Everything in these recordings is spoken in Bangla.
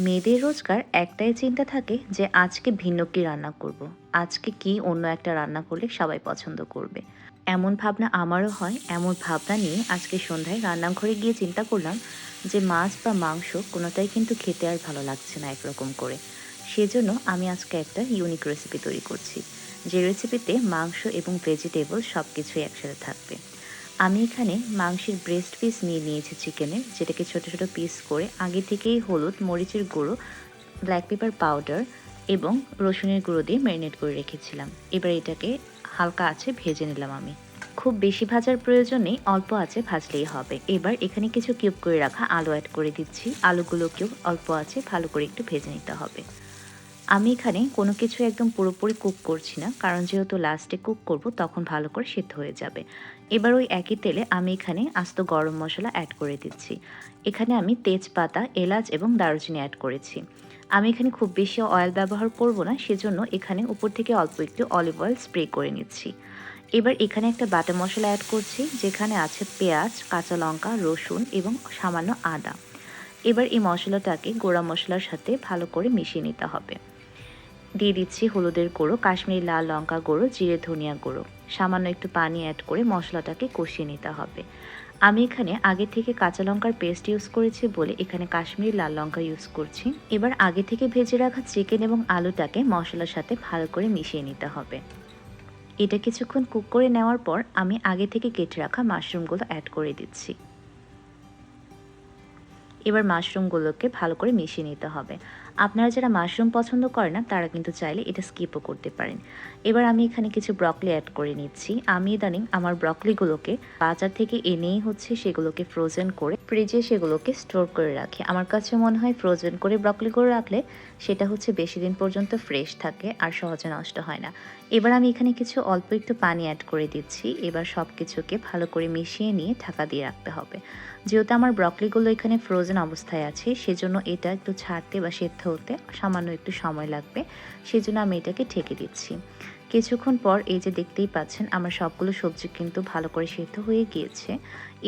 মেয়েদের রোজকার একটাই চিন্তা থাকে যে আজকে ভিন্ন কি রান্না করব। আজকে কি অন্য একটা রান্না করলে সবাই পছন্দ করবে। এমন ভাবনা আমারও হয়। এমন ভাবনা নিয়ে আজকে সন্ধ্যায় রান্নাঘরে গিয়ে চিন্তা করলাম যে মাছ বা মাংস কোনোটাই কিন্তু খেতে আর ভালো লাগছে না একরকম করে। সেজন্য আমি আজকে একটা ইউনিক রেসিপি তৈরি করছি, যে রেসিপিতে মাংস এবং ভেজিটেবল সব কিছুই একসাথে থাকবে। আমি এখানে মাংসের ব্রেস্ট পিস নিয়ে নিয়েছি চিকেনের, যেটাকে ছোট ছোট পিস করে আগে থেকেই হলুদ, মরিচের গুঁড়ো, ব্ল্যাক পেপার পাউডার এবং রসুনের গুঁড়ো দিয়ে ম্যারিনেট করে রেখেছিলাম। এবার এটাকে হালকা আঁচে ভেজে নিলাম আমি। খুব বেশি ভাজার প্রয়োজন নেই, অল্প আঁচে ভাজলেই হবে। এবার এখানে কিছু কিউব করে রাখা আলু অ্যাড করে দিচ্ছি। আলুগুলোকেও অল্প আঁচে ভালো করে একটু ভেজে নিতে হবে। আমি এখানে কোনো কিছু একদম পুরোপুরি কুক করছি না, কারণ যেহেতু লাস্টে কুক করব তখন ভালো করে সিদ্ধ হয়ে যাবে। এবার ওই একই তেলে আমি এখানে আস্ত গরম মশলা অ্যাড করে দিচ্ছি। এখানে আমি তেজপাতা, এলাচ এবং দারুচিনি অ্যাড করেছি। আমি এখানে খুব বেশি অয়েল ব্যবহার করব না, সেজন্য এখানে উপর থেকে অল্প একটু অলিভ অয়েল স্প্রে করে নিচ্ছি। এবার এখানে একটা বাটা মশলা অ্যাড করছি, যেখানে আছে পেঁয়াজ, কাঁচা লঙ্কা, রসুন এবং সামান্য আদা। এবার এই মশলাটাকে গুঁড়া মশলার সাথে ভালো করে মিশিয়ে নিতে হবে। দিয়ে দিচ্ছি হলুদের গুঁড়ো, কাশ্মীরি লাল লঙ্কা গুঁড়ো, জিরে ধনিয়া গুঁড়ো। সামান্য একটু পানি অ্যাড করে মশলাটাকে কষিয়ে নিতে হবে। আমি এখানে আগে থেকে কাঁচা লঙ্কার পেস্ট ইউজ করেছি বলে এখানে কাশ্মীরি লাল লঙ্কা ইউজ করছি। এবার আগে থেকে ভেজে রাখা চিকেন এবং আলুটাকে মশলার সাথে ভালো করে মিশিয়ে নিতে হবে। এটা কিছুক্ষণ কুক করে নেওয়ার পর আমি আগে থেকে কেটে রাখা মাশরুমগুলো অ্যাড করে দিচ্ছি। এবার মাশরুমগুলোকে ভালো করে মিশিয়ে নিতে হবে। আপনারা যারা মাশরুম পছন্দ করেন না তারা কিন্তু চাইলে এটা স্কিপও করতে পারেন। এবার আমি এখানে কিছু ব্রকলি অ্যাড করে নিচ্ছি। আমি ইদানিং আমার ব্রকলিগুলোকে বাজার থেকে এনেই সেগুলোকে ফ্রোজেন করে ফ্রিজে সেগুলোকে স্টোর করে রাখি। আমার কাছে মনে হয় ফ্রোজেন করে ব্রকলিগুলো রাখলে সেটা বেশি দিন পর্যন্ত ফ্রেশ থাকে আর সহজে নষ্ট হয় না। এবার আমি এখানে কিছু অল্প একটু পানি অ্যাড করে দিচ্ছি। এবার সব কিছুকে ভালো করে মিশিয়ে নিয়ে ঢাকা দিয়ে রাখতে হবে। যেহেতু আমার ব্রকলিগুলো এখানে ফ্রোজেন অবস্থায় আছে, সেজন্য এটা একটু ছাড়তে বা সেদ্ধ হতে সামান্য একটু সময় লাগবে। সেজন্য আমি এটাকে ঢেকে দিচ্ছি। কিছুক্ষণ পর এই যে দেখতেই পাচ্ছেন আমার সবগুলো সবজি কিন্তু ভালো করে সেদ্ধ হয়ে গিয়েছে।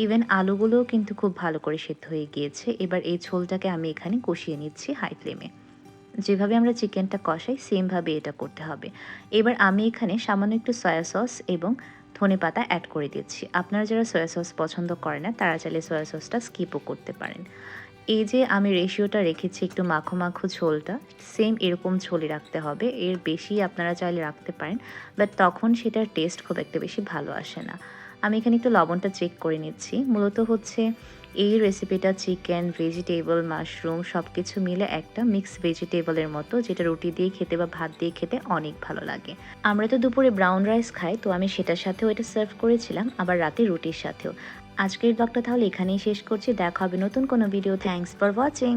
ইভেন আলুগুলোও কিন্তু খুব ভালো করে সেদ্ধ হয়ে গিয়েছে। এবার এই ঝোলটাকে আমি এখানে কষিয়ে নিচ্ছি হাই ফ্লেমে। যেভাবে আমরা চিকেনটা কষাই সেমভাবে এটা করতে হবে। এবার আমি এখানে সামান্য একটু সয়া সস এবং ধনেপাতা অ্যাড করে দিচ্ছি। আপনারা যারা সয়া সস পছন্দ করেন না তারা চাইলে সয়া সসটা স্কিপও করতে পারেন। এই যে আমি রেশিওটা রেখেছি একটু মাখো মাখো ঝোলটা, সেম এরকম ঝোলই রাখতে হবে। এর বেশি আপনারা চাইলে রাখতে পারেন, বাট তখন সেটার টেস্ট খুব একটা বেশি ভালো আসে না। আমি এখানে একটু লবণটা চেক করে নিচ্ছি। মূলত এই রেসিপিটা চিকেন, ভেজিটেবল, মাশরুম সব কিছু মিলে একটা মিক্স ভেজিটেবলের মতো, যেটা রুটি দিয়ে খেতে বা ভাত দিয়ে খেতে অনেক ভালো লাগে। আমরা তো দুপুরে ব্রাউন রাইস খাই, তো আমি সেটার সাথেও এটা সার্ভ করেছিলাম, আবার রাতে রুটির সাথেও। আজকের ব্লগটা তাহলে এখানেই শেষ করছি। দেখা হবে নতুন কোনো ভিডিও। Thanks for watching.